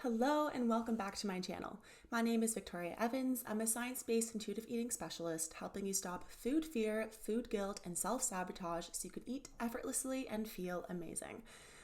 Hello and welcome back to my channel. My name is Victoria Evans. I'm a science-based intuitive eating specialist helping you stop food fear, food guilt, and self-sabotage so you can eat effortlessly and feel amazing.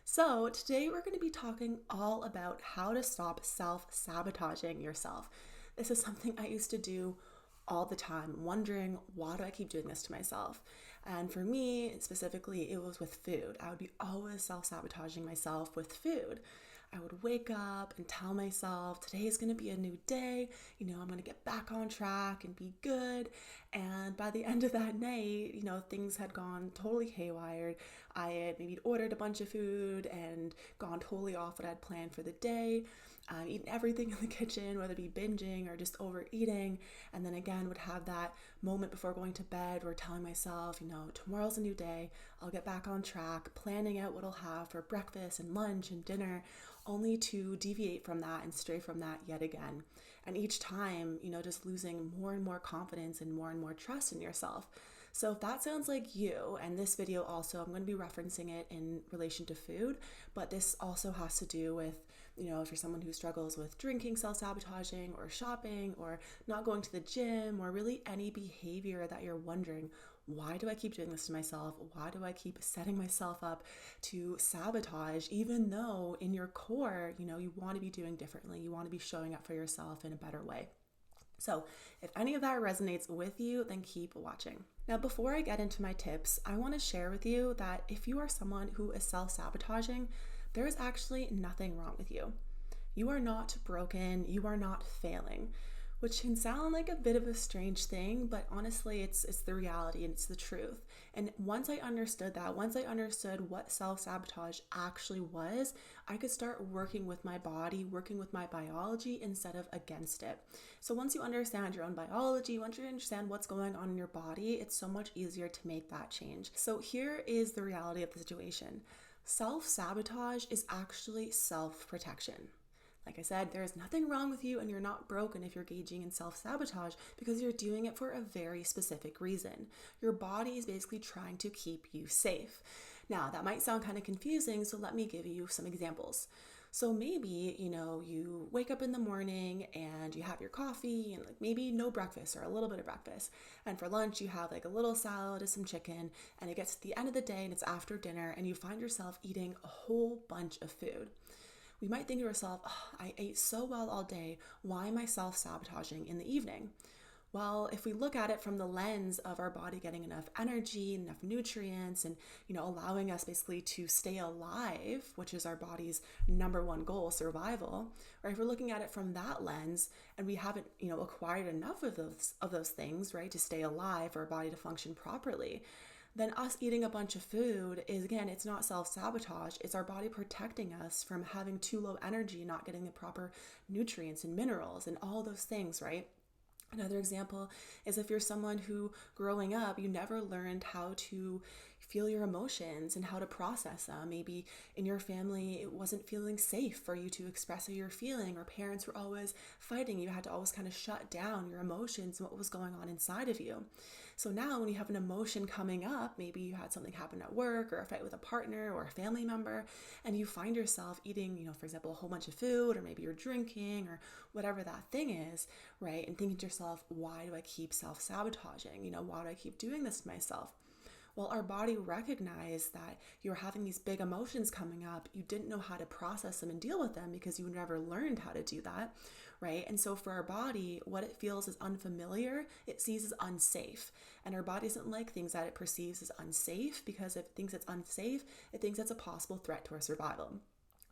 So today we're going to be talking all about how to stop self-sabotaging yourself. This is something I used to do all the time, wondering why do I keep doing this to myself? And for me specifically, it was with food. I would be always self-sabotaging myself with food. I would wake up and tell myself today is going to be a new day. I'm going to get back on track and be good. And by the end of that night, things had gone totally haywire. I had maybe ordered a bunch of food and gone totally off what I had planned for the day. Eating everything in the kitchen, whether it be binging or just overeating. And then again, would have that moment before going to bed where telling myself, tomorrow's a new day. I'll get back on track, planning out what I'll have for breakfast and lunch and dinner, only to deviate from that and stray from that yet again. And each time, just losing more and more confidence and more trust in yourself. So if that sounds like you, and this video also, I'm going to be referencing it in relation to food, but this also has to do with, if you're someone who struggles with drinking, self-sabotaging, or shopping, or not going to the gym, or really any behavior that you're wondering, why do I keep doing this to myself? Why do I keep setting myself up to sabotage, even though in your core, you want to be doing differently. You want to be showing up for yourself in a better way. So if any of that resonates with you, then keep watching. Now, before I get into my tips, I want to share with you that if you are someone who is self-sabotaging, there is actually nothing wrong with you. You are not broken. You are not failing, which can sound like a bit of a strange thing, but honestly, it's the reality and it's the truth. And once I understood that, once I understood what self-sabotage actually was, I could start working with my body, working with my biology instead of against it. So once you understand your own biology, once you understand what's going on in your body, it's so much easier to make that change. So here is the reality of the situation. Self-sabotage is actually self-protection. Like I said, there is nothing wrong with you and you're not broken if you're engaging in self-sabotage because you're doing it for a very specific reason. Your body is basically trying to keep you safe. Now, that might sound kind of confusing, so let me give you some examples. So maybe, you wake up in the morning and you have your coffee and maybe no breakfast or a little bit of breakfast. And for lunch, you have a little salad and some chicken, and it gets to the end of the day and it's after dinner and you find yourself eating a whole bunch of food. We might think to ourselves, I ate so well all day, why am I self-sabotaging in the evening? Well, if we look at it from the lens of our body getting enough energy, enough nutrients, and allowing us basically to stay alive, which is our body's number one goal, survival, or if we're looking at it from that lens and we haven't acquired enough of those things, right, to stay alive for our body to function properly, then us eating a bunch of food is, again, it's not self-sabotage. It's our body protecting us from having too low energy, not getting the proper nutrients and minerals and all those things, right? Another example is if you're someone who growing up, you never learned how to feel your emotions and how to process them. Maybe in your family, it wasn't feeling safe for you to express how you're feeling, or parents were always fighting. You had to always kind of shut down your emotions and what was going on inside of you. So now when you have an emotion coming up, maybe you had something happen at work or a fight with a partner or a family member, and you find yourself eating, for example, a whole bunch of food, or maybe you're drinking or whatever that thing is, right? And thinking to yourself, why do I keep self-sabotaging? Why do I keep doing this to myself? Well, our body recognized that you're having these big emotions coming up. You didn't know how to process them and deal with them because you never learned how to do that, right? And so for our body, what it feels is unfamiliar, it sees as unsafe. And our body doesn't like things that it perceives as unsafe because if it thinks it's unsafe, it thinks it's a possible threat to our survival.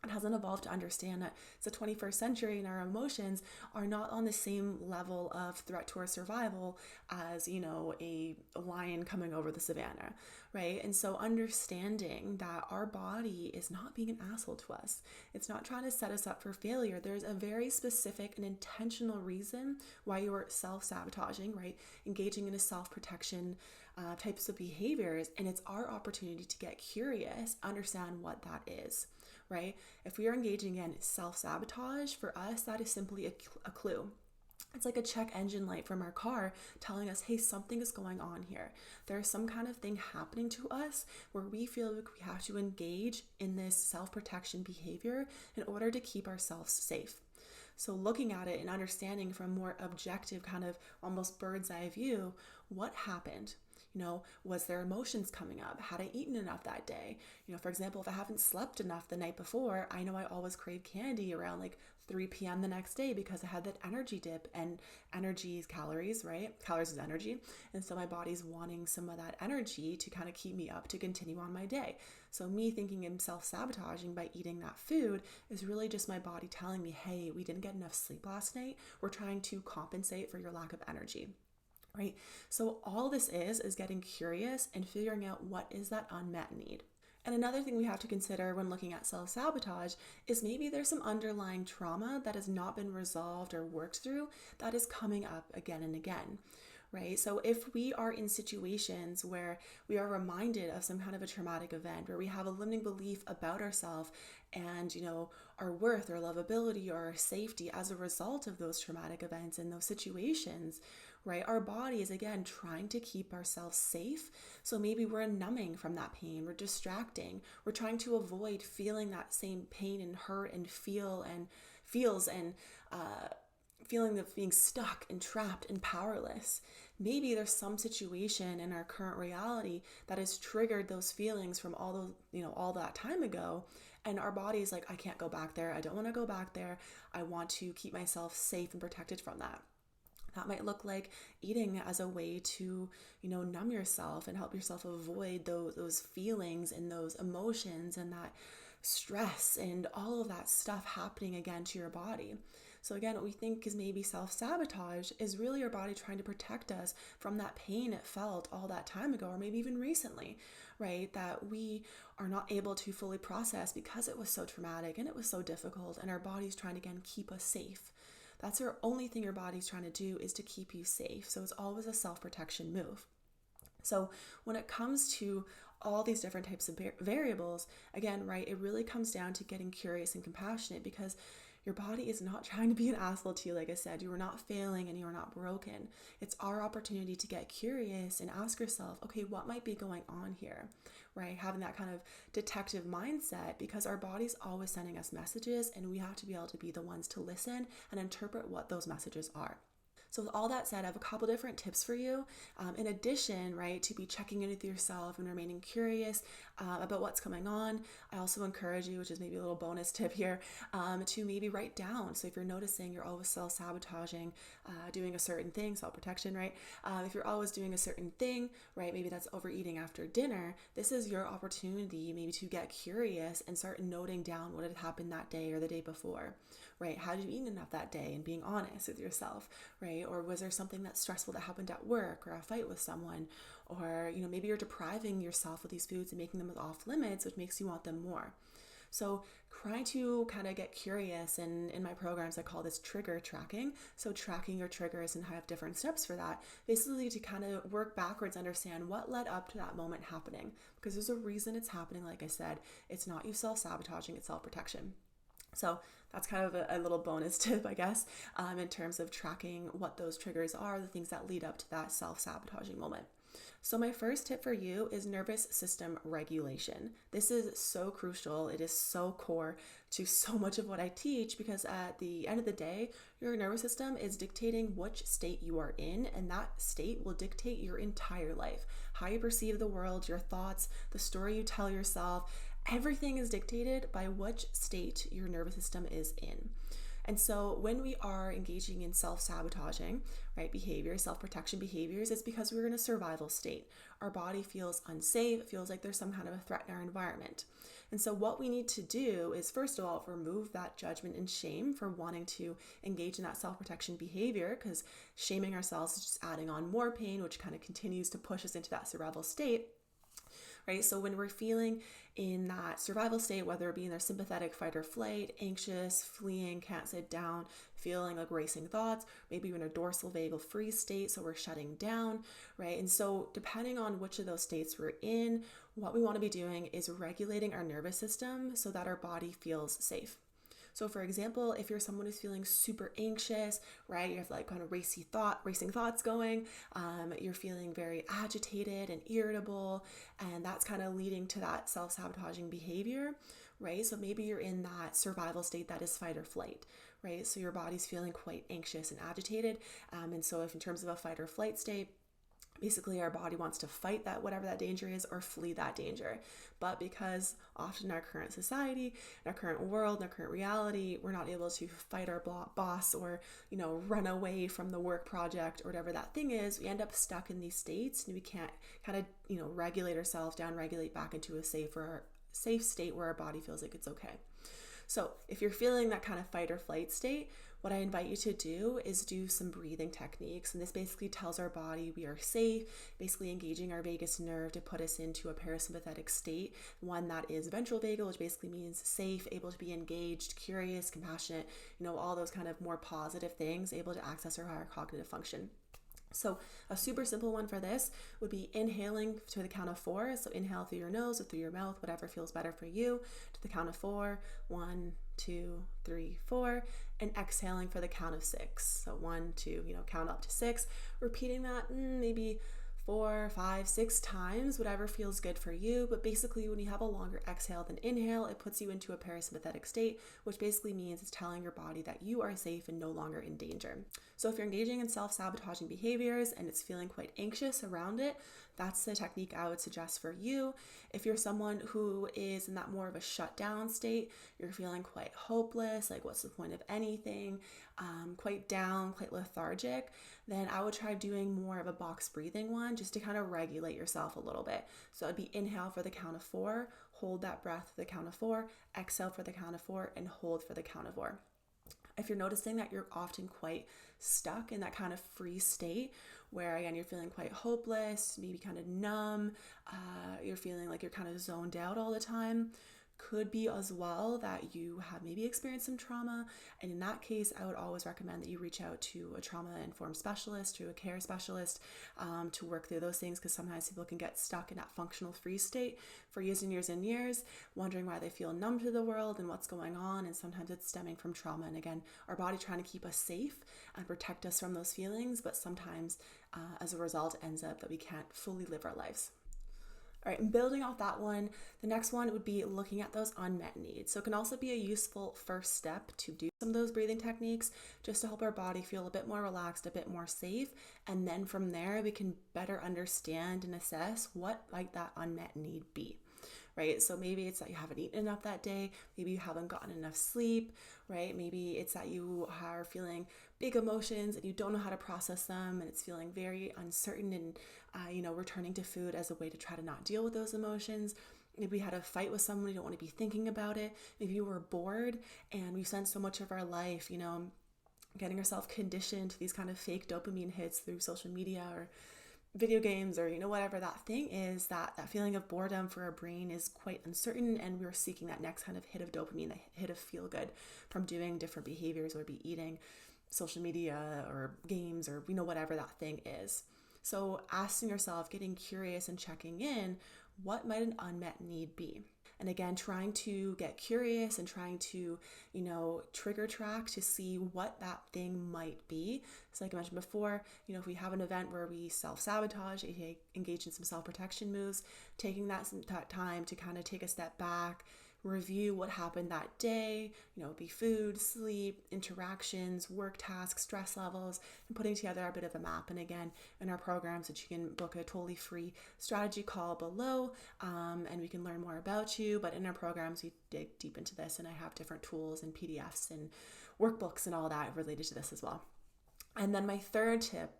It hasn't evolved to understand that it's the 21st century and our emotions are not on the same level of threat to our survival as, a lion coming over the savannah, right? And so understanding that our body is not being an asshole to us. It's not trying to set us up for failure. There's a very specific and intentional reason why you are self-sabotaging, right? Engaging in a self-protection types of behaviors. And it's our opportunity to get curious, understand what that is. Right? If we are engaging in self-sabotage, for us, that is simply a clue. It's like a check engine light from our car telling us, hey, something is going on here. There's some kind of thing happening to us where we feel like we have to engage in this self-protection behavior in order to keep ourselves safe. So looking at it and understanding from a more objective kind of almost bird's eye view, what happened? Was there emotions coming up? Had I eaten enough that day? For example, if I haven't slept enough the night before, I know I always crave candy around like 3 p.m. the next day because I had that energy dip, and energy is calories, right? Calories is energy. And so my body's wanting some of that energy to kind of keep me up to continue on my day. So me thinking I'm self-sabotaging by eating that food is really just my body telling me, hey, we didn't get enough sleep last night. We're trying to compensate for your lack of energy. Right? So all this is getting curious and figuring out what is that unmet need. And another thing we have to consider when looking at self-sabotage is maybe there's some underlying trauma that has not been resolved or worked through that is coming up again and again. Right? So if we are in situations where we are reminded of some kind of a traumatic event, where we have a limiting belief about ourselves and, our worth or lovability or our safety as a result of those traumatic events and those situations, right? Our body is again trying to keep ourselves safe. So maybe we're numbing from that pain, we're distracting, we're trying to avoid feeling that same pain and hurt and feels and feeling of being stuck and trapped and powerless. Maybe there's some situation in our current reality that has triggered those feelings from all that time ago. And our body is like, I can't go back there. I don't want to go back there. I want to keep myself safe and protected from that. That might look like eating as a way to, numb yourself and help yourself avoid those feelings and those emotions and that stress and all of that stuff happening again to your body. So again, what we think is maybe self-sabotage is really our body trying to protect us from that pain it felt all that time ago, or maybe even recently, right? That we are not able to fully process because it was so traumatic and it was so difficult, and our body's trying to, again, keep us safe. That's the only thing your body's trying to do, is to keep you safe. So it's always a self-protection move. So when it comes to all these different types of variables, again, right, it really comes down to getting curious and compassionate, because your body is not trying to be an asshole to you. Like I said, you are not failing and you are not broken. It's our opportunity to get curious and ask yourself, okay, what might be going on here, right? Having that kind of detective mindset, because our body's always sending us messages and we have to be able to be the ones to listen and interpret what those messages are. So with all that said, I have a couple different tips for you. In addition, right, to be checking in with yourself and remaining curious about what's going on, I also encourage you, which is maybe a little bonus tip here, to maybe write down. So if you're noticing you're always self-sabotaging, doing a certain thing, self-protection, right? If you're always doing a certain thing, right, maybe that's overeating after dinner, this is your opportunity maybe to get curious and start noting down what had happened that day or the day before, right? How did you eat enough that day, and being honest with yourself, right? Or was there something that's stressful that happened at work, or a fight with someone, or maybe you're depriving yourself of these foods and making them off limits, which makes you want them more. So try to kind of get curious, and in my programs I call this trigger tracking. So tracking your triggers, and I have different steps for that, basically to kind of work backwards, understand what led up to that moment happening, because there's a reason it's happening. Like I said, it's not you self-sabotaging, it's self-protection. So that's kind of a little bonus tip, I guess, in terms of tracking what those triggers are, the things that lead up to that self-sabotaging moment. So my first tip for you is nervous system regulation. This is so crucial. It is so core to so much of what I teach, because at the end of the day, your nervous system is dictating which state you are in, and that state will dictate your entire life. How you perceive the world, your thoughts, the story you tell yourself, everything is dictated by which state your nervous system is in. And so when we are engaging in self-sabotaging, right, behaviors, self-protection behaviors, it's because we're in a survival state. Our body feels unsafe, it feels like there's some kind of a threat in our environment. And so what we need to do is, first of all, remove that judgment and shame for wanting to engage in that self-protection behavior, because shaming ourselves is just adding on more pain, which kind of continues to push us into that survival state. Right? So when we're feeling in that survival state, whether it be in their sympathetic fight or flight, anxious, fleeing, can't sit down, feeling like racing thoughts, maybe we're in a dorsal vagal freeze state, so we're shutting down, right? And so depending on which of those states we're in, what we want to be doing is regulating our nervous system so that our body feels safe. So for example, if you're someone who's feeling super anxious, right, you have like kind of racing thoughts going, you're feeling very agitated and irritable, and that's kind of leading to that self-sabotaging behavior, right? So maybe you're in that survival state that is fight or flight, right? So your body's feeling quite anxious and agitated. And so if in terms of a fight or flight state, basically our body wants to fight that whatever that danger is or flee that danger. But because often in our current society, in our current world, in our current reality, we're not able to fight our boss or, run away from the work project or whatever that thing is, we end up stuck in these states and we can't kind of, regulate ourselves down, regulate back into a safe state where our body feels like it's okay. So if you're feeling that kind of fight or flight state, what I invite you to do is do some breathing techniques. And this basically tells our body we are safe, basically engaging our vagus nerve to put us into a parasympathetic state, one that is ventral vagal, which basically means safe, able to be engaged, curious, compassionate, all those kind of more positive things, able to access our higher cognitive function. So a super simple one for this would be inhaling to the count of 4. So inhale through your nose or through your mouth, whatever feels better for you, to the count of 4. 1, 2, 3, 4. And exhaling for the count of 6. So 1, 2, count up to 6. Repeating that maybe 4, 5, 6 times, whatever feels good for you. But basically, when you have a longer exhale than inhale, it puts you into a parasympathetic state, which basically means it's telling your body that you are safe and no longer in danger. So if you're engaging in self-sabotaging behaviors and it's feeling quite anxious around it, that's the technique I would suggest for you. If you're someone who is in that more of a shutdown state, you're feeling quite hopeless, like what's the point of anything, quite down, quite lethargic, then I would try doing more of a box breathing one just to kind of regulate yourself a little bit. So it'd be inhale for the count of 4, hold that breath for the count of 4, exhale for the count of 4, and hold for the count of 4. If you're noticing that you're often quite stuck in that kind of free state where, again, you're feeling quite hopeless, maybe kind of numb, you're feeling like you're kind of zoned out all the time, could be as well that you have maybe experienced some trauma. And in that case, I would always recommend that you reach out to a trauma-informed specialist, to a care specialist, to work through those things, because sometimes people can get stuck in that functional freeze state for years and years and years, wondering why they feel numb to the world and what's going on. And sometimes it's stemming from trauma. And again, our body trying to keep us safe and protect us from those feelings, but sometimes as a result ends up that we can't fully live our lives. All right, and building off that one, the next one would be looking at those unmet needs. So it can also be a useful first step to do some of those breathing techniques just to help our body feel a bit more relaxed, a bit more safe. And then from there, we can better understand and assess what might that unmet need be. Right? So maybe it's that you haven't eaten enough that day. Maybe you haven't gotten enough sleep, right? Maybe it's that you are feeling big emotions and you don't know how to process them, and it's feeling very uncertain and, returning to food as a way to try to not deal with those emotions. Maybe you had a fight with someone, you don't want to be thinking about it. Maybe you were bored and we've spent so much of our life, getting ourselves conditioned to these kind of fake dopamine hits through social media or video games or whatever that thing is, that feeling of boredom for our brain is quite uncertain, and we're seeking that next kind of hit of dopamine, that hit of feel good from doing different behaviors, or be eating, social media or games, or whatever that thing is. So asking yourself, getting curious and checking in, what might an unmet need be? And again, trying to get curious and trying to, trigger track to see what that thing might be. So like I mentioned before, if we have an event where we self-sabotage, engage in some self-protection moves, taking that time to kind of take a step back, review what happened that day, be food, sleep, interactions, work tasks, stress levels, and putting together a bit of a map. And again, in our programs, that you can book a totally free strategy call below, and we can learn more about you. But in our programs, we dig deep into this, and I have different tools and PDFs and workbooks and all that related to this as well. And then my third tip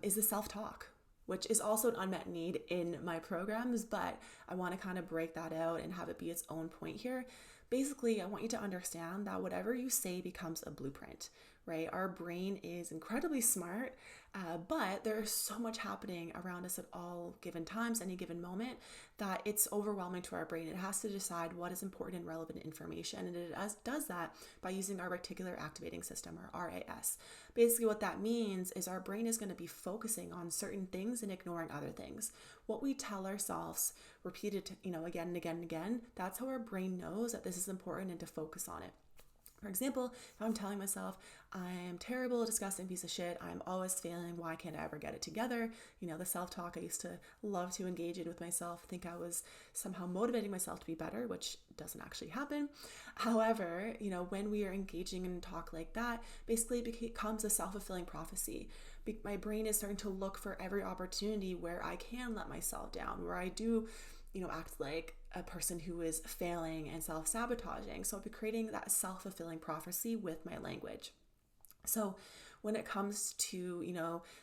is the self-talk, which is also an unmet need in my programs, but I want to kind of break that out and have it be its own point here. Basically, I want you to understand that whatever you say becomes a blueprint, right? Our brain is incredibly smart, but there's so much happening around us at all given times, any given moment, that it's overwhelming to our brain. It has to decide what is important and relevant information, and it does that by using our reticular activating system, or RAS. Basically, what that means is our brain is going to be focusing on certain things and ignoring other things. What we tell ourselves repeated, again and again and again, that's how our brain knows that this is important and to focus on it. For example, if I'm telling myself, I'm terrible, disgusting piece of shit, I'm always failing, why can't I ever get it together? The self-talk I used to love to engage in with myself, think I was somehow motivating myself to be better, which doesn't actually happen. However, when we are engaging in talk like that, basically it becomes a self-fulfilling prophecy. My brain is starting to look for every opportunity where I can let myself down, where I do act like a person who is failing and self-sabotaging. So I'll be creating that self-fulfilling prophecy with my language. So when it comes to,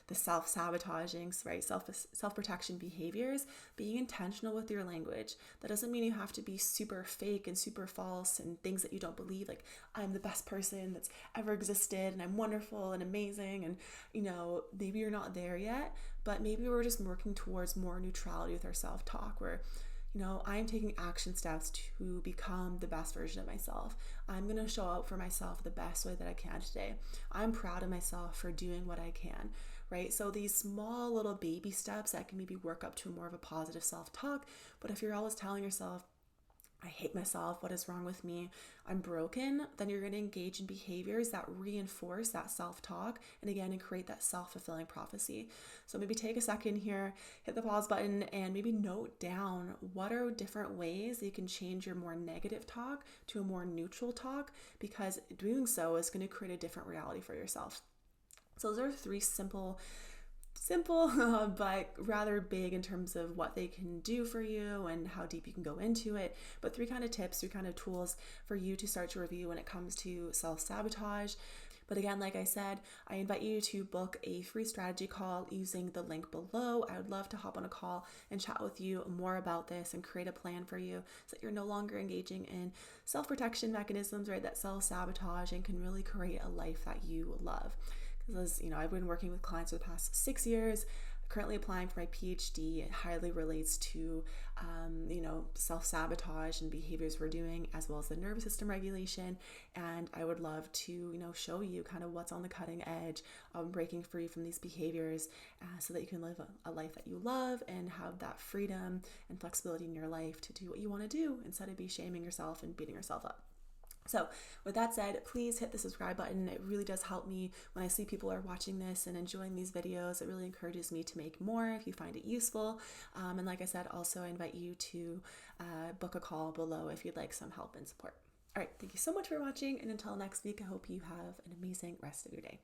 the self-sabotaging, right, self-protection behaviors, being intentional with your language, that doesn't mean you have to be super fake and super false and things that you don't believe, like I'm the best person that's ever existed and I'm wonderful and amazing. And, maybe you're not there yet, but maybe we're just working towards more neutrality with our self-talk where I'm taking action steps to become the best version of myself. I'm going to show up for myself the best way that I can today. I'm proud of myself for doing what I can, right? So these small little baby steps that can maybe work up to more of a positive self-talk. But if you're always telling yourself, I hate myself, what is wrong with me, I'm broken, then you're going to engage in behaviors that reinforce that self-talk and create that self-fulfilling prophecy. So maybe take a second here, hit the pause button, and maybe note down what are different ways you can change your more negative talk to a more neutral talk, because doing so is going to create a different reality for yourself. So those are three simple but rather big in terms of what they can do for you and how deep you can go into it. But three kind of tips, three kind of tools for you to start to review when it comes to self-sabotage. But again, like I said, I invite you to book a free strategy call using the link below. I would love to hop on a call and chat with you more about this and create a plan for you so that you're no longer engaging in self-protection mechanisms, right, that self-sabotage, and can really create a life that you love. Because, I've been working with clients for the past 6 years, currently applying for my PhD. It highly relates to, self-sabotage and behaviors we're doing, as well as the nervous system regulation. And I would love to, show you kind of what's on the cutting edge of breaking free from these behaviors so that you can live a life that you love and have that freedom and flexibility in your life to do what you want to do instead of be shaming yourself and beating yourself up. So with that said, please hit the subscribe button. It really does help me when I see people are watching this and enjoying these videos. It really encourages me to make more if you find it useful. And like I said, also I invite you to book a call below if you'd like some help and support. All right, thank you so much for watching. And until next week, I hope you have an amazing rest of your day.